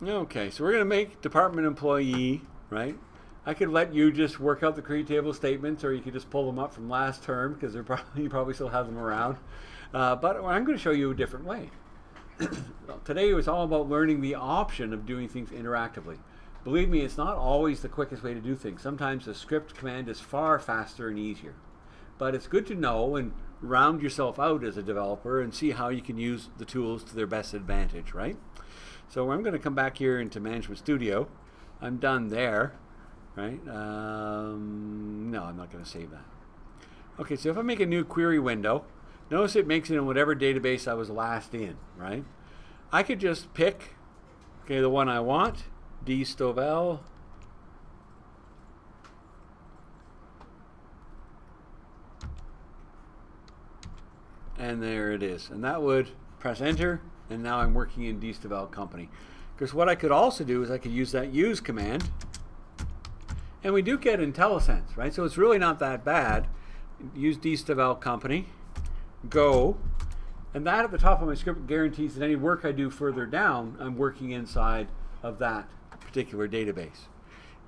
Okay, so we're going to make department employee, right? I could let you just work out the create table statements, or you could just pull them up from last term because they're probably, you probably still have them around. But I'm going to show you a different way. Today was all about learning the option of doing things interactively. Believe me, it's not always the quickest way to do things. Sometimes a script command is far faster and easier. But it's good to know and round yourself out as a developer and see how you can use the tools to their best advantage, right? So I'm going to come back here into Management Studio. I'm done there, right? No, I'm not going to save that. Okay, so if I make a new query window, notice it makes it in whatever database I was last in, right? I could just pick, okay, the one I want, D. Stovall. And there it is. And that would press enter, and now I'm working in D. Stovall Company. Because what I could also do is I could use that use command, and we do get IntelliSense, right? So it's really not that bad. Use D. Stovall Company, go, and that at the top of my script guarantees that any work I do further down, I'm working inside of that particular database.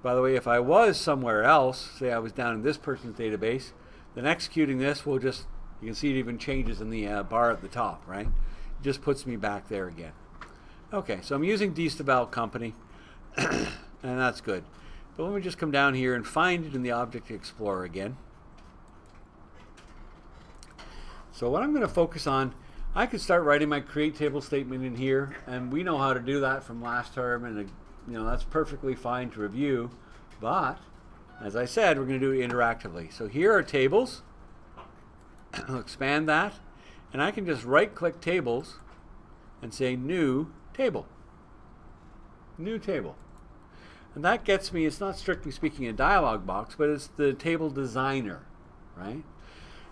By the way, if I was somewhere else, say I was down in this person's database, then executing this will just, you can see it even changes in the bar at the top, right? It just puts me back there again. Okay, so I'm using D. Stovall Company, and that's good. But let me just come down here and find it in the Object Explorer again. So what I'm going to focus on, I could start writing my create table statement in here, and we know how to do that from last term, and that's perfectly fine to review. But as I said, we're going to do it interactively. So here are tables. I'll expand that, and I can just right-click tables and say new table. New table. And that gets me, it's not strictly speaking a dialog box, but it's the table designer, right?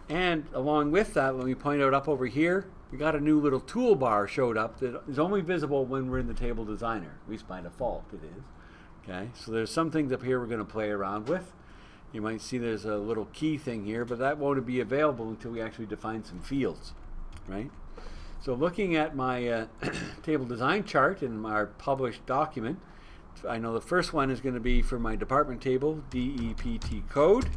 And along with that, let me point out up over here, we got a new little toolbar showed up that is only visible when we're in the table designer. At least by default it is. Okay, so there's some things up here we're going to play around with. You might see there's a little key thing here, but that won't be available until we actually define some fields, right? So looking at my table design chart in our published document, I know the first one is going to be for my department table, DEPT code.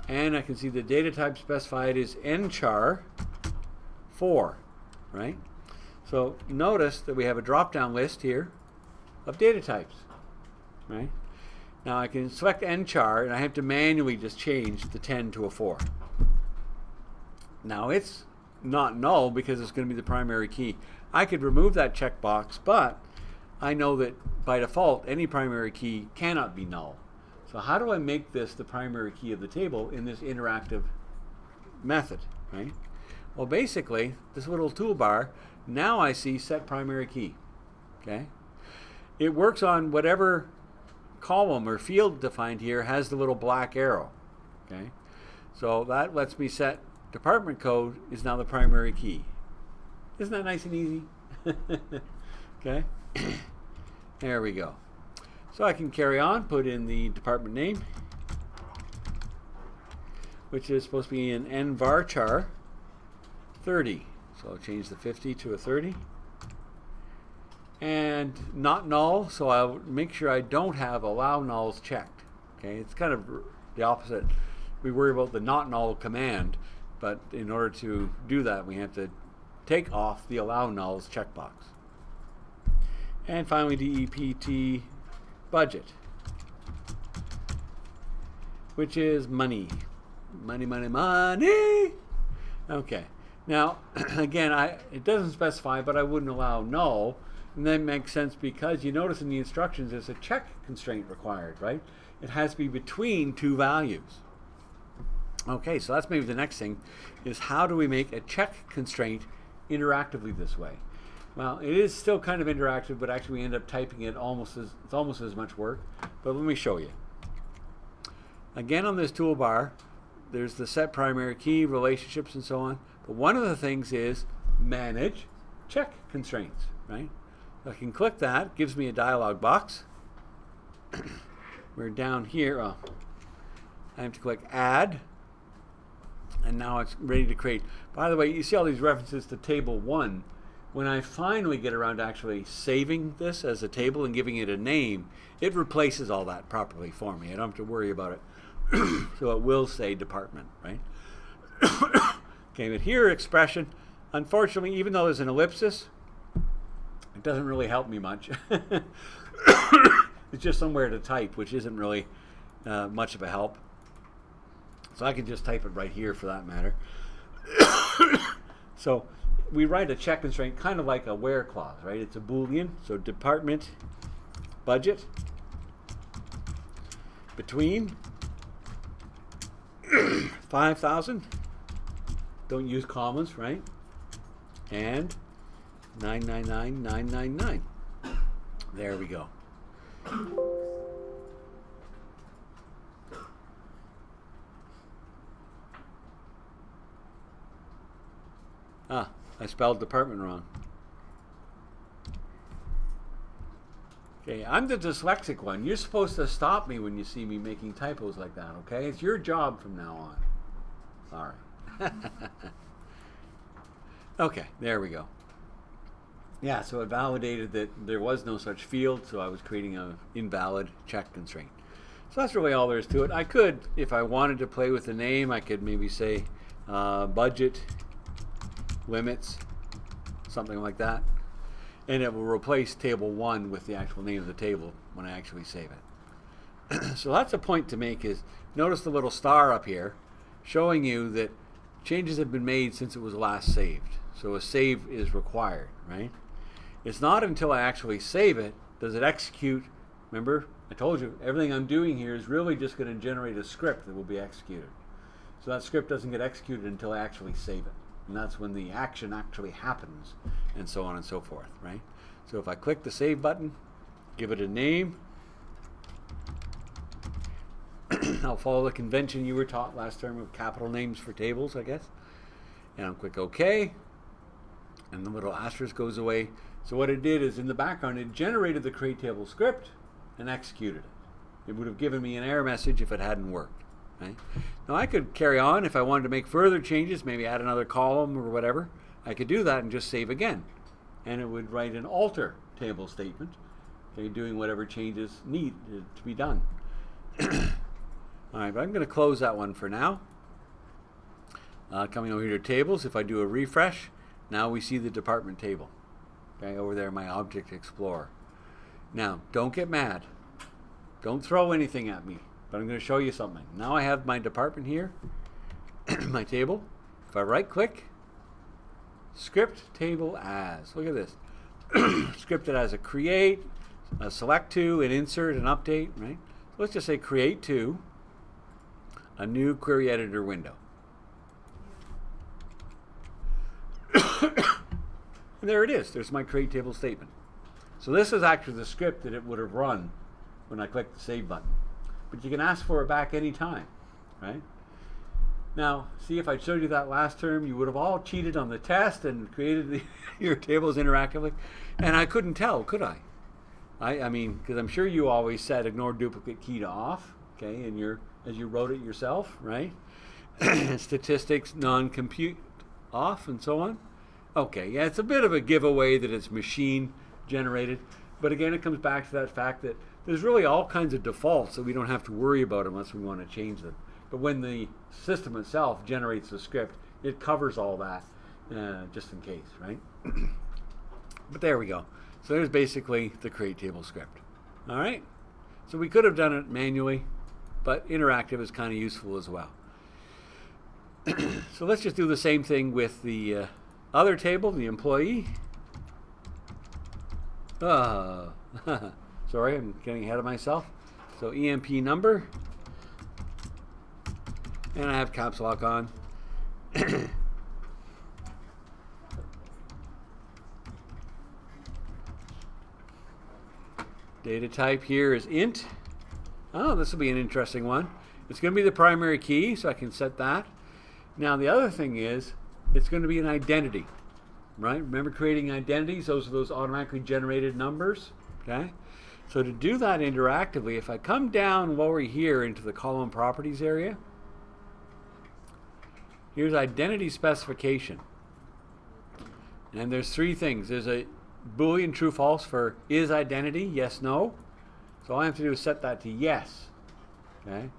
And I can see the data type specified is nchar 4, right? So notice that we have a drop-down list here of data types, right? Now I can select nchar, and I have to manually just change the 10 to a 4. Now it's not null because it's going to be the primary key. I could remove that checkbox, but I know that by default any primary key cannot be null. So how do I make this the primary key of the table in this interactive method, right? Well, basically, this little toolbar, now I see set primary key, okay? It works on whatever column or field defined here has the little black arrow, okay? So that lets me set department code is now the primary key. Isn't that nice and easy? Okay, there we go. So I can carry on, put in the department name, which is supposed to be an nvarchar 30. So I'll change the 50 to a 30. And not null, so I'll make sure I don't have allow nulls checked. Okay, it's kind of the opposite. We worry about the not null command, but in order to do that, we have to take off the allow nulls checkbox. And finally, DEPT budget, which is money. Money, money, money. Okay. Now, again, it doesn't specify, but I wouldn't allow null. And that makes sense because you notice in the instructions there's a check constraint required, right? It has to be between two values. Okay, so that's maybe the next thing, is how do we make a check constraint interactively this way? Well, it is still kind of interactive, but actually we end up typing it it's almost as much work. But let me show you. Again, on this toolbar, there's the set primary key, relationships, and so on. But one of the things is manage check constraints, right? I can click that, gives me a dialog box. We're down here. I have to click add, and now it's ready to create. By the way, you see all these references to table 1. when I finally get around to actually saving this as a table and giving it a name, it replaces all that properly for me. I don't have to worry about it. So it will say department, right? Okay, but here expression, unfortunately, even though there's an ellipsis, it doesn't really help me much. It's just somewhere to type, which isn't really much of a help. So I can just type it right here for that matter. So we write a check constraint kind of like a where clause, right? It's a Boolean. So department budget between 5,000. Don't use commas, right? And 999,999. There we go. Ah, I spelled department wrong. Okay, I'm the dyslexic one. You're supposed to stop me when you see me making typos like that, okay? It's your job from now on. Sorry. Okay, there we go. Yeah, so it validated that there was no such field, so I was creating an invalid check constraint. So that's really all there is to it. I could, if I wanted to play with the name, I could maybe say budget limits, something like that. And it will replace table 1 with the actual name of the table when I actually save it. So that's a point to make is, notice the little star up here showing you that changes have been made since it was last saved. So a save is required, right? It's not until I actually save it does it execute. Remember, I told you everything I'm doing here is really just going to generate a script that will be executed. So that script doesn't get executed until I actually save it. And that's when the action actually happens, and so on and so forth, right? So if I click the save button, give it a name, I'll follow the convention you were taught last term of capital names for tables, I guess. And I'll click OK, and the little asterisk goes away. So what it did is in the background, it generated the create table script and executed it. It would have given me an error message if it hadn't worked. Right? Now I could carry on if I wanted to make further changes, maybe add another column or whatever. I could do that and just save again. And it would write an alter table statement, okay, doing whatever changes need to be done. All right, but I'm going to close that one for now. Coming over here to tables, if I do a refresh, now we see the department table. Okay, over there in my Object Explorer. Now, don't get mad. Don't throw anything at me. But I'm going to show you something. Now I have my department here, my table. If I right click, script table as. Look at this. Scripted as a create, a select to, an insert, an update, right? So let's just say create to a new query editor window. And there it is. There's my create table statement. So this is actually the script that it would have run when I clicked the save button. But you can ask for it back anytime, right? Now, see, if I showed you that last term, you would have all cheated on the test and created your tables interactively. And I couldn't tell, could I? I mean, because I'm sure you always said ignore duplicate key to off, okay, as you wrote it yourself, right? Statistics, non-compute off, and so on. Okay, yeah, it's a bit of a giveaway that it's machine generated. But again, it comes back to that fact that there's really all kinds of defaults that we don't have to worry about unless we want to change them. But when the system itself generates the script, it covers all that just in case, right? But there we go. So there's basically the create table script. All right? So we could have done it manually, but interactive is kind of useful as well. So let's just do the same thing with the other table, the employee. Sorry, I'm getting ahead of myself. So EMP number. And I have caps lock on. Data type here is int. Oh, this will be an interesting one. It's going to be the primary key, so I can set that. Now the other thing is, it's going to be an identity, right? Remember creating identities? Those are those automatically generated numbers, okay? So to do that interactively, if I come down lower here into the column properties area, here's identity specification. And there's three things. There's a Boolean true false for is identity, yes, no. So all I have to do is set that to yes. Okay.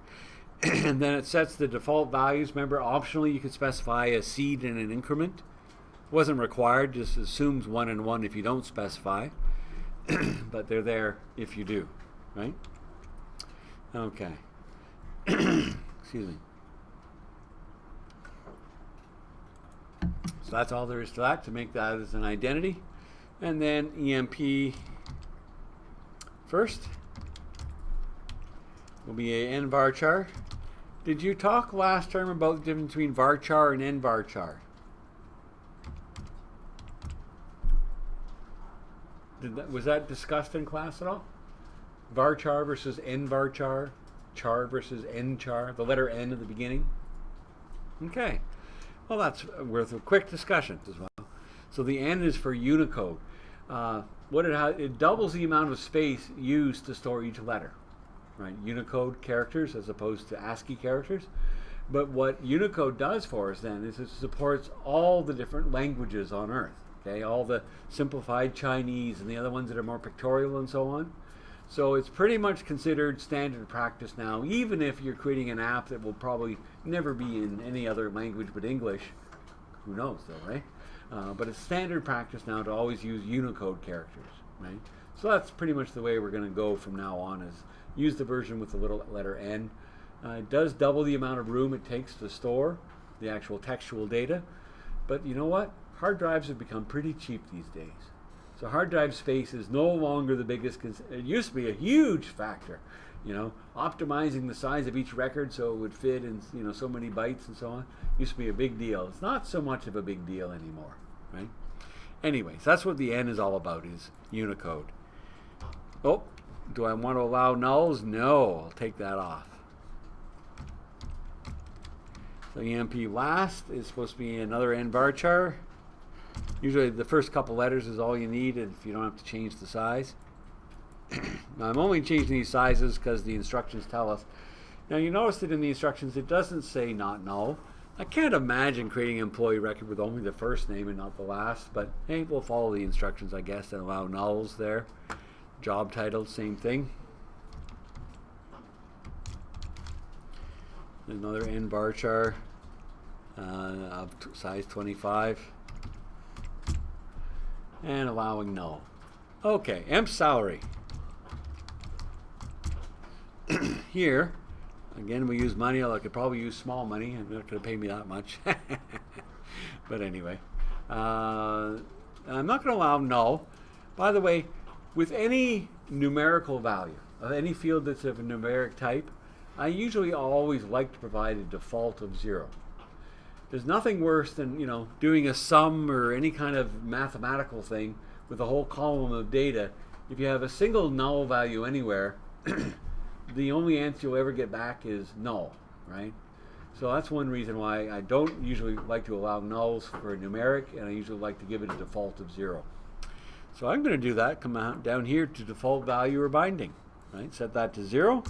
And then it sets the default values. Remember, optionally you can specify a seed and an increment. It wasn't required, just assumes 1 and 1 if you don't specify. But they're there if you do, right? Okay. Excuse me. So that's all there is to that, to make that as an identity. And then EMP first will be a n varchar. Did you talk last term about the difference between varchar and n varchar? Was that discussed in class at all? Varchar versus n varchar, char versus n char, the letter n at the beginning. Okay. Well, that's worth a quick discussion as well. So the n is for Unicode. It doubles the amount of space used to store each letter, right? Unicode characters as opposed to ASCII characters. But what Unicode does for us then is it supports all the different languages on Earth. Okay, all the simplified Chinese and the other ones that are more pictorial and so on. So it's pretty much considered standard practice now, even if you're creating an app that will probably never be in any other language but English. Who knows though, right? But it's standard practice now to always use Unicode characters, right? So that's pretty much the way we're going to go from now on, is use the version with the little letter n. It does double the amount of room it takes to store the actual textual data. But you know what? Hard drives have become pretty cheap these days. So hard drive space is no longer the biggest. It used to be a huge factor, optimizing the size of each record so it would fit in, so many bytes and so on. Used to be a big deal. It's not so much of a big deal anymore, right? Anyways, that's what the N is all about, is Unicode. Oh, do I want to allow nulls? No, I'll take that off. So EMP last is supposed to be another n varchar. Usually the first couple letters is all you need if you don't have to change the size. Now I'm only changing these sizes because the instructions tell us. Now you notice that in the instructions it doesn't say not null. I can't imagine creating an employee record with only the first name and not the last, but hey, we'll follow the instructions, I guess, and allow nulls there. Job title, same thing. Another n varchar of size 25. And allowing null. Okay, emp salary. Here, again, we use money. I could probably use small money. I'm not going to pay me that much. But anyway, I'm not going to allow null. By the way, with any numerical value of any field that's of a numeric type, I usually always like to provide a default of 0. There's nothing worse than, doing a sum or any kind of mathematical thing with a whole column of data. If you have a single null value anywhere, the only answer you'll ever get back is null, right? So that's one reason why I don't usually like to allow nulls for a numeric, and I usually like to give it a default of 0. So I'm going to do that, come out down here to default value or binding, right? Set that to 0.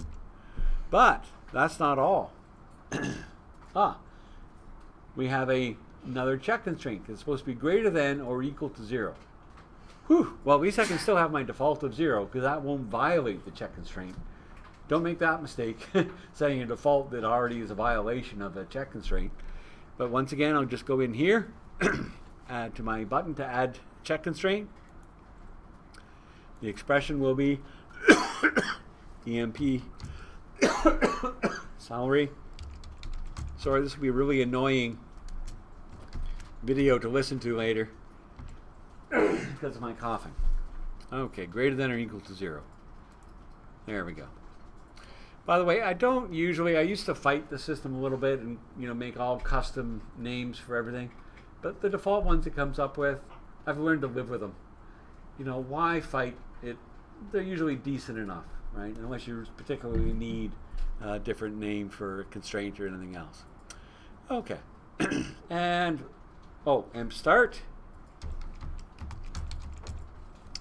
But that's not all. We have another check constraint. It's supposed to be greater than or equal to 0. Whew. Well, at least I can still have my default of 0 because that won't violate the check constraint. Don't make that mistake, setting a default that already is a violation of a check constraint. But once again, I'll just go in here, add to my button to add check constraint. The expression will be EMP salary. Sorry, this will be a really annoying video to listen to later because of my coughing. Okay, greater than or equal to 0. There we go. By the way, I used to fight the system a little bit and make all custom names for everything. But the default ones it comes up with, I've learned to live with them. Why fight it? They're usually decent enough, right? Unless you particularly need a different name for a constraint or anything else. Okay. And emp start,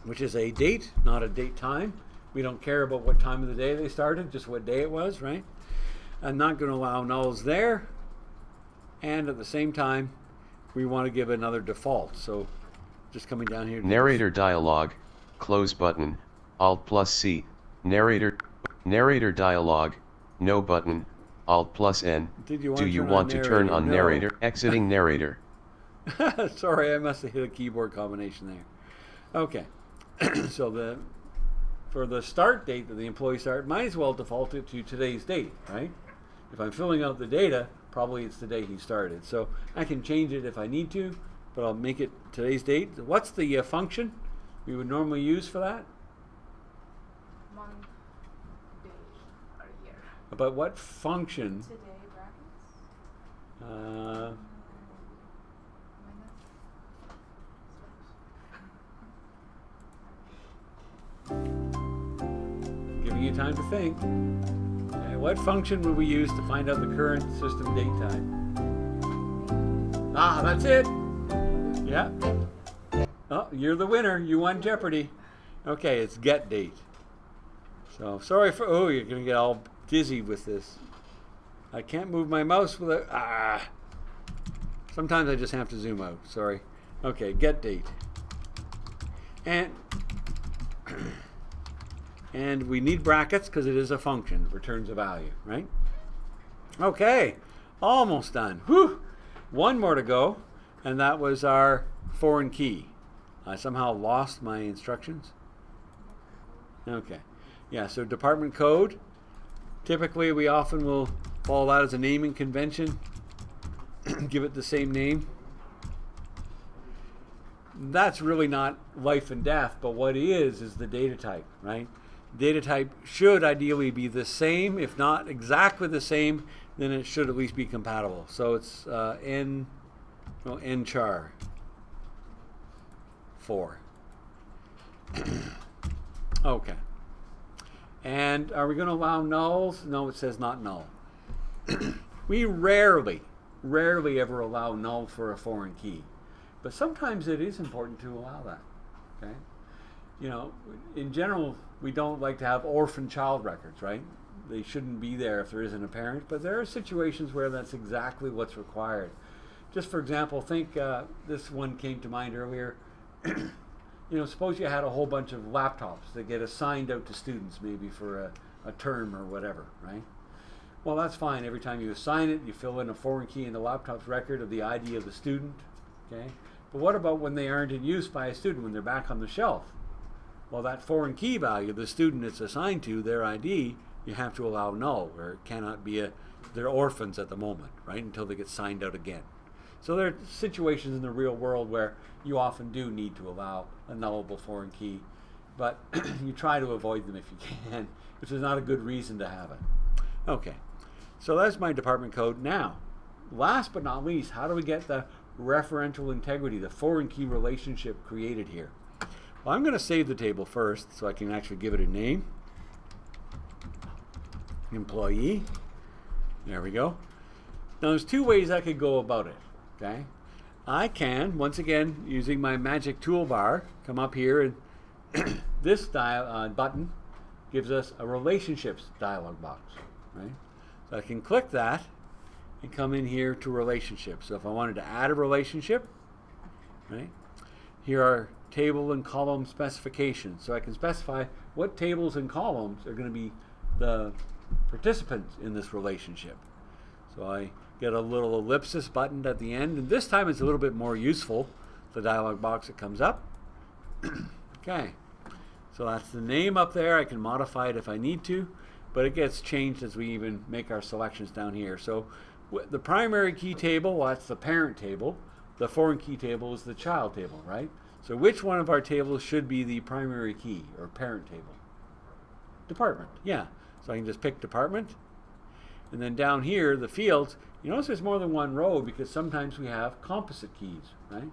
which is a date, not a date time. We don't care about what time of the day they started, just what day it was, right? I'm not going to allow nulls there. And at the same time, we want to give another default. So just coming down here. Narrator dialog, close button, Alt plus C, narrator dialog, no button, Alt plus N. Do you want to turn on narrator? Exiting narrator. Sorry, I must have hit a keyboard combination there. Okay, so for the start date that the employee started, might as well default it to today's date, right? If I'm filling out the data, probably it's the day he started. So I can change it if I need to, but I'll make it today's date. What's the function we would normally use for that? Month, day, or year. But what function? Today brackets. Giving you time to think. Okay, what function would we use to find out the current system date time? Ah, that's it. Yeah. Oh, you're the winner. You won Jeopardy. Okay, it's get date. So sorry for. Oh, you're gonna get all dizzy with this. I can't move my mouse without. Sometimes I just have to zoom out. Sorry. Okay, get date. And we need brackets because it is a function. It returns a value, right? Okay, almost done. Whew. One more to go, and that was our foreign key. I somehow lost my instructions. Okay, yeah, so department code. Typically, we often will follow that as a naming convention. Give it the same name. That's really not life and death, but what is the data type, right? Data type should ideally be the same. If not exactly the same, then it should at least be compatible. So it's nchar 4. Okay. And are we going to allow nulls? No, it says not null. We rarely ever allow null for a foreign key. But sometimes it is important to allow that. Okay? You know, in general, we don't like to have orphan child records, right? They shouldn't be there if there isn't a parent, but there are situations where that's exactly what's required. Just for example, think this one came to mind earlier. You know, suppose you had a whole bunch of laptops that get assigned out to students maybe for a term or whatever, right? Well, that's fine. Every time you assign it, you fill in a foreign key in the laptop's record of the ID of the student, okay? But what about when they aren't in use by a student, when they're back on the shelf? Well, that foreign key value, the student it's assigned to, their ID, you have to allow null, or it cannot be they're orphans at the moment, right, until they get signed out again. So there are situations in the real world where you often do need to allow a nullable foreign key, but you try to avoid them if you can, which is not a good reason to have it. Okay, so that's my department code. Now, last but not least, how do we get the referential integrity, the foreign key relationship created here? Well, I'm going to save the table first so I can actually give it a name. Employee. There we go. Now there's two ways I could go about it. Okay, I can, once again, using my magic toolbar, come up here and this button gives us a relationships dialog box, right? So I can click that and come in here to relationships. So if I wanted to add a relationship, right, here are table and column specifications. So I can specify what tables and columns are going to be the participants in this relationship. So I get a little ellipsis button at the end, and this time it's a little bit more useful, the dialog box that comes up. Okay, so that's the name up there. I can modify it if I need to, but it gets changed as we even make our selections down here. So the primary key table, well, that's the parent table. The foreign key table is the child table, right? So which one of our tables should be the primary key or parent table? Department, yeah. So I can just pick department. And then down here, the fields, you notice there's more than one row because sometimes we have composite keys, right?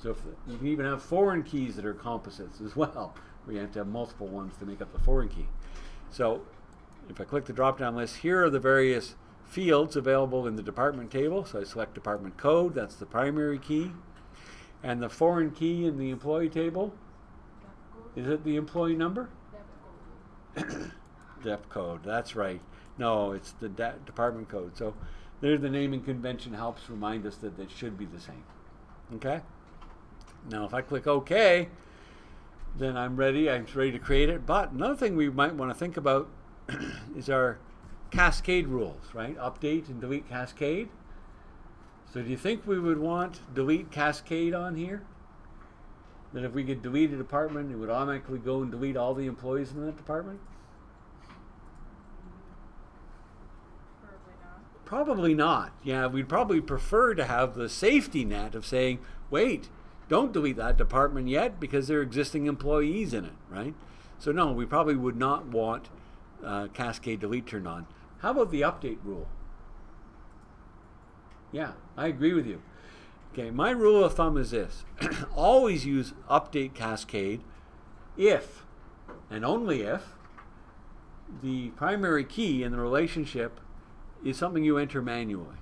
So you can even have foreign keys that are composites as well, where you have to have multiple ones to make up the foreign key. So if I click the drop-down list, here are the various fields available in the department table. So I select department code, that's the primary key. And the foreign key in the employee table, is it the employee number? Dep code, that's right. No, it's the department code. So there the naming convention helps remind us that it should be the same. Okay? Now if I click OK, then I'm ready to create it. But another thing we might want to think about is our cascade rules, right? Update and delete cascade. So do you think we would want delete cascade on here? That if we could delete a department, it would automatically go and delete all the employees in that department? Probably not. Probably not. Yeah, we'd probably prefer to have the safety net of saying, wait, don't delete that department yet because there are existing employees in it, right? So no, we probably would not want cascade delete turned on. How about the update rule? Yeah, I agree with you. Okay, my rule of thumb is this. Always use update cascade if, and only if, the primary key in the relationship is something you enter manually.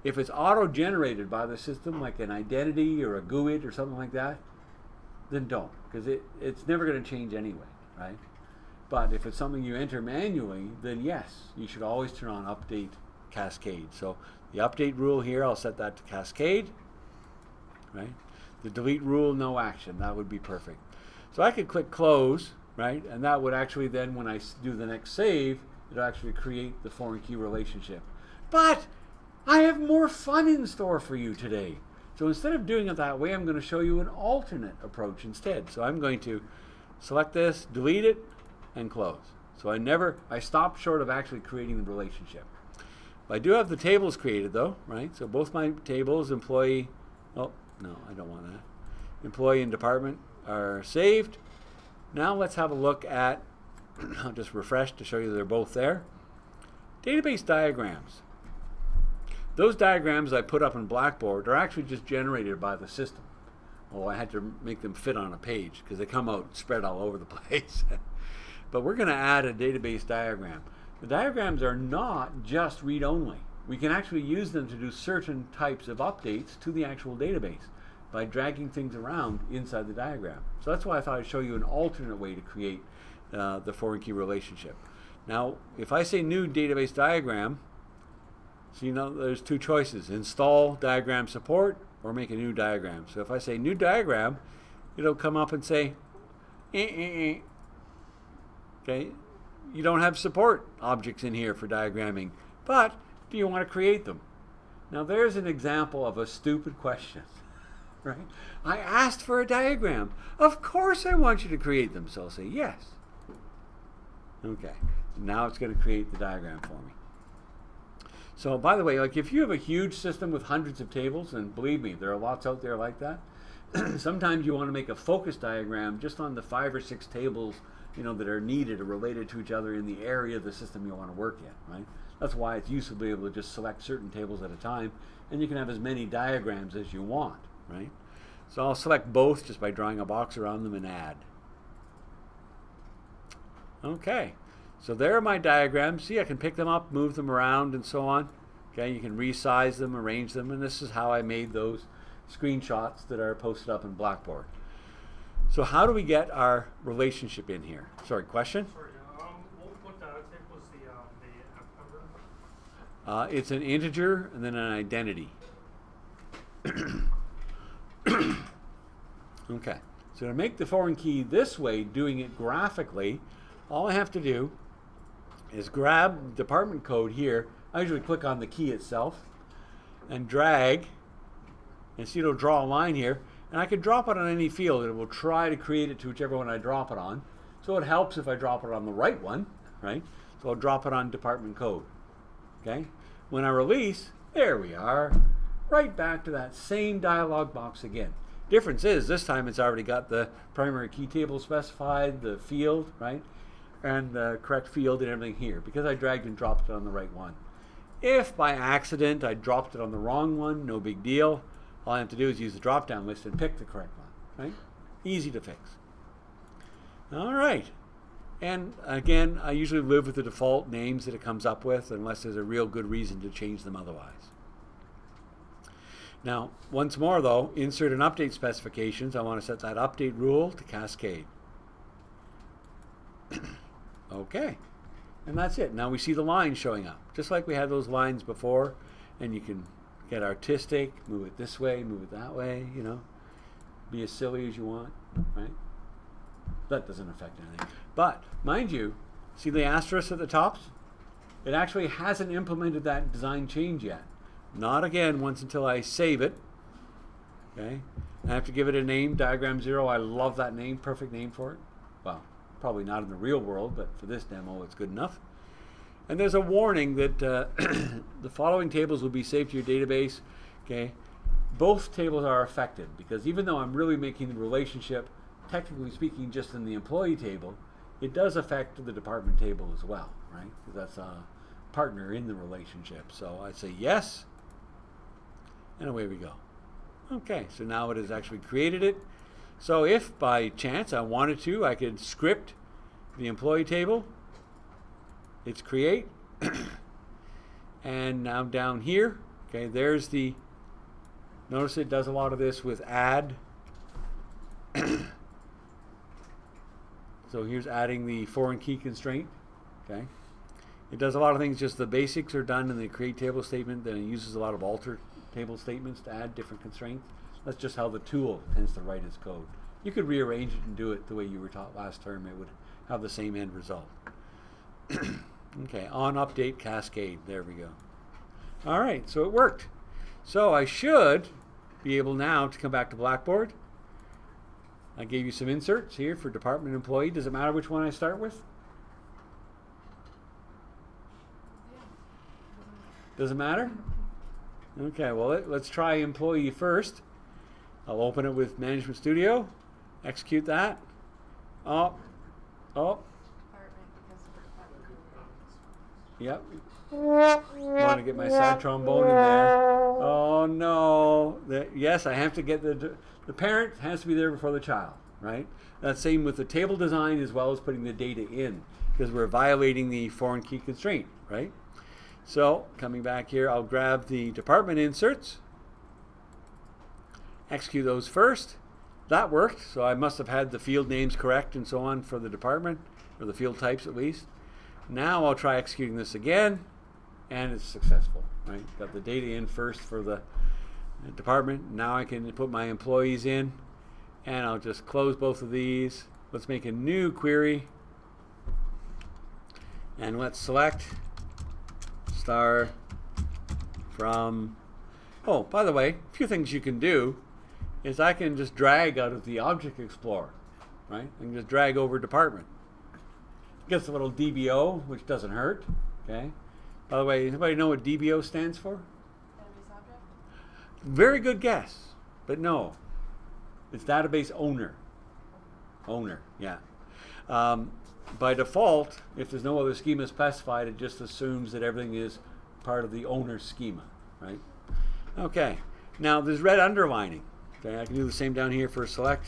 If it's auto-generated by the system, like an identity or a GUID or something like that, then don't, because it's never going to change anyway, right? But if it's something you enter manually, then yes, you should always turn on update cascade. So the update rule here, I'll set that to cascade, right? The delete rule, no action. That would be perfect. So I could click close, right? And that would actually then, when I do the next save, it'll actually create the foreign key relationship. But I have more fun in store for you today. So instead of doing it that way, I'm going to show you an alternate approach instead. So I'm going to select this, delete it, and close. So I stop short of actually creating the relationship. I do have the tables created though, right? So both my tables, employee, oh, no, I don't want that. Employee and department are saved. Now let's have a look at, I'll just refresh to show you they're both there. Database diagrams. Those diagrams I put up in Blackboard are actually just generated by the system. Oh, I had to make them fit on a page because they come out spread all over the place. But we're going to add a database diagram. The diagrams are not just read-only. We can actually use them to do certain types of updates to the actual database by dragging things around inside the diagram. So that's why I thought I'd show you an alternate way to create the foreign key relationship. Now, if I say new database diagram, so you know there's two choices: install diagram support or make a new diagram. So if I say new diagram, it'll come up and say, okay, you don't have support objects in here for diagramming, but do you want to create them? Now there's an example of a stupid question, right? I asked for a diagram. Of course I want you to create them, so I'll say yes. Okay, now it's going to create the diagram for me. So by the way, like if you have a huge system with hundreds of tables, and believe me, there are lots out there like that, sometimes you want to make a focus diagram just on the 5 or 6 tables that are needed or related to each other in the area of the system you want to work in, right? That's why it's useful to be able to just select certain tables at a time, and you can have as many diagrams as you want, right? So I'll select both just by drawing a box around them and add. Okay, so there are my diagrams. See, I can pick them up, move them around, and so on. Okay, you can resize them, arrange them, and this is how I made those screenshots that are posted up in Blackboard. So how do we get our relationship in here? Sorry, question? Sorry, what type was the app number? It's an integer and then an identity. Okay, so to make the foreign key this way, doing it graphically, all I have to do is grab department code here. I usually click on the key itself and drag, and see it'll draw a line here. And I can drop it on any field, and it will try to create it to whichever one I drop it on. So it helps if I drop it on the right one, right? So I'll drop it on department code, okay? When I release, there we are, right back to that same dialog box again. Difference is, this time it's already got the primary key table specified, the field, right? And the correct field and everything here, because I dragged and dropped it on the right one. If by accident I dropped it on the wrong one, no big deal. All I have to do is use the drop-down list and pick the correct one, right? Easy to fix. All right. And again, I usually live with the default names that it comes up with unless there's a real good reason to change them otherwise. Now, once more though, insert and update specifications. I want to set that update rule to cascade. Okay. And that's it. Now we see the lines showing up, just like we had those lines before, and you can get artistic, move it this way, move it that way, be as silly as you want, right? That doesn't affect anything. But mind you, see the asterisk at the top? It actually hasn't implemented that design change yet. Not again once until I save it. Okay, I have to give it a name, diagram 0. I love that name, perfect name for it. Well, probably not in the real world, but for this demo, it's good enough. And there's a warning that the following tables will be saved to your database. Okay, both tables are affected because even though I'm really making the relationship, technically speaking, just in the employee table, it does affect the department table as well, right? Because that's a partner in the relationship. So I say yes, and away we go. Okay, so now it has actually created it. So if by chance I wanted to, I could script the employee table. It's create. And now down here, okay, there's the, notice it does a lot of this with add. So here's adding the foreign key constraint, okay. It does a lot of things, just the basics are done in the create table statement, then it uses a lot of alter table statements to add different constraints. That's just how the tool tends to write its code. You could rearrange it and do it the way you were taught last term. It would have the same end result. Okay, on update cascade. There we go. All right, so it worked. So I should be able now to come back to Blackboard. I gave you some inserts here for department employee. Does it matter which one I start with? Doesn't matter? Okay, well, let's try employee first. I'll open it with Management Studio, execute that. Oh, yep. Want to get my sad trombone in there. Oh no! Yes, I have to get the parent has to be there before the child, right? That's same with the table design as well as putting the data in, because we're violating the foreign key constraint, right? So coming back here, I'll grab the department inserts, execute those first. That worked, so I must have had the field names correct and so on for the department, or the field types at least. Now I'll try executing this again, and it's successful, right? Got the data in first for the department. Now I can put my employees in, and I'll just close both of these. Let's make a new query, and let's select star from, oh, by the way, a few things you can do is I can just drag out of the Object Explorer, right? I can just drag over department. Gets a little DBO, which doesn't hurt, okay? By the way, anybody know what DBO stands for? Database object? Very good guess, but no. It's database owner. Owner, yeah. By default, if there's no other schema specified, it just assumes that everything is part of the owner schema, right? Okay, now there's red underlining. Okay, I can do the same down here for select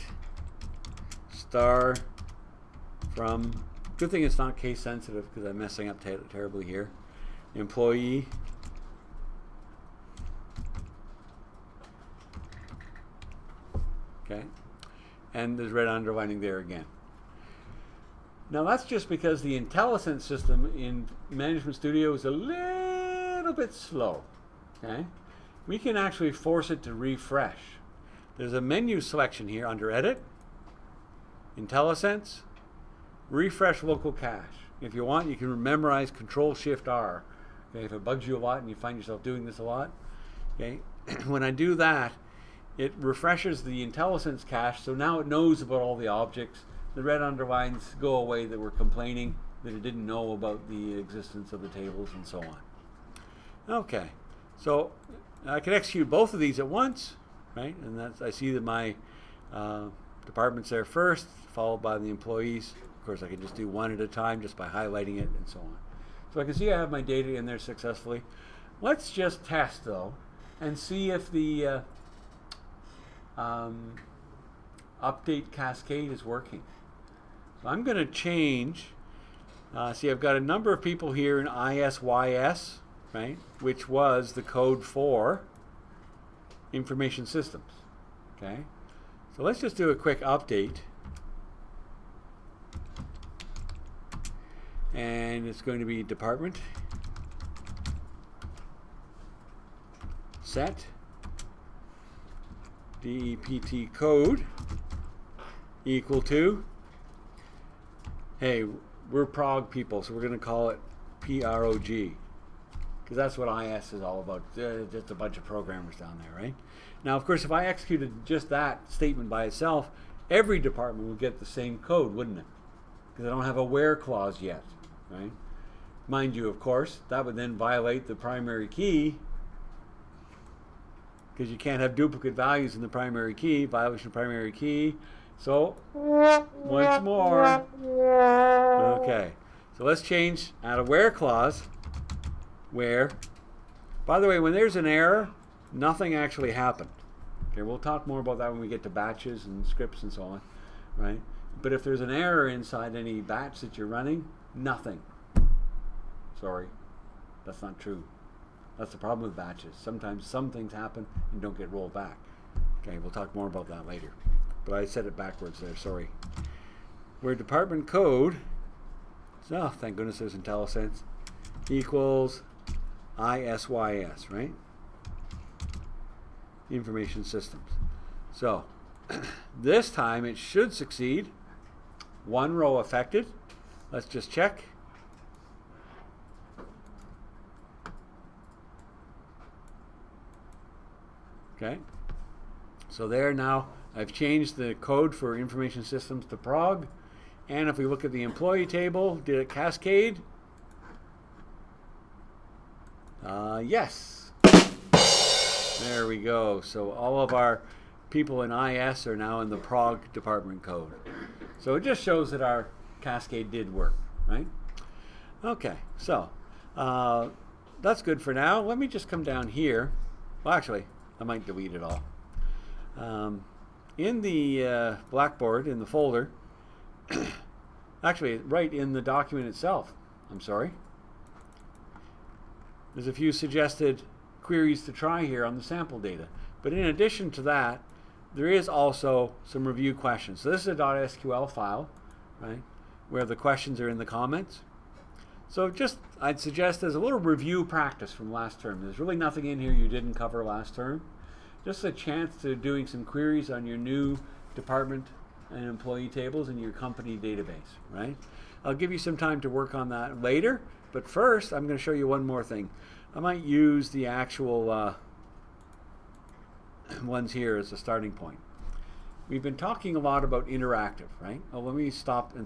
star from, good thing it's not case sensitive because I'm messing up terribly here. Employee. Okay, and there's red underlining there again. Now that's just because the IntelliSense system in Management Studio is a little bit slow. Okay, we can actually force it to refresh. There's a menu selection here under Edit, IntelliSense, Refresh Local Cache. If you want, you can memorize Control-Shift-R. Okay, if it bugs you a lot and you find yourself doing this a lot, okay, when I do that, it refreshes the IntelliSense cache, so now it knows about all the objects. The red underlines go away that were complaining that it didn't know about the existence of the tables and so on. Okay, so I can execute both of these at once, right? And that's, I see that my department's there first, followed by the employees. Of course, I can just do one at a time just by highlighting it and so on. So I can see I have my data in there successfully. Let's just test though and see if the update cascade is working. So I'm going to change, see I've got a number of people here in ISYS, right, which was the code for information systems. Okay, so let's just do a quick update. And it's going to be department set DEPT code equal to, hey, we're prog people, so we're going to call it PROG, because that's what IS is all about. Just a bunch of programmers down there, right? Now, of course, if I executed just that statement by itself, every department would get the same code, wouldn't it? Because I don't have a where clause yet, right? Mind you, of course, that would then violate the primary key, because you can't have duplicate values in the primary key, violation of primary key. So, once more. Okay, so let's change out of where clause, where. By the way, when there's an error, nothing actually happened. Okay, we'll talk more about that when we get to batches and scripts and so on, right? But if there's an error inside any batch that you're running, nothing. Sorry, that's not true. That's the problem with batches. Sometimes some things happen and don't get rolled back. Okay, we'll talk more about that later. But I said it backwards there, sorry. Where department code, oh, thank goodness there's IntelliSense, equals ISYS, right? Information systems. So, this time it should succeed. One row affected. Let's just check. Okay, so there now I've changed the code for information systems to prog, and if we look at the employee table, did it cascade? Yes. There we go. So all of our people in IS are now in the prog department code. So it just shows that our cascade did work, right? Okay, so that's good for now. Let me just come down here. Well, actually, I might delete it all. In the Blackboard, in the folder, actually, right in the document itself, I'm sorry, there's a few suggested queries to try here on the sample data. But in addition to that, there is also some review questions. So this is a .SQL file, right, where the questions are in the comments. So just, I'd suggest as a little review practice from last term. There's really nothing in here you didn't cover last term. Just a chance to doing some queries on your new department and employee tables in your company database, right? I'll give you some time to work on that later, but first I'm going to show you one more thing. I might use the actual ones here as a starting point. We've been talking a lot about interactive, right? Oh, let me stop and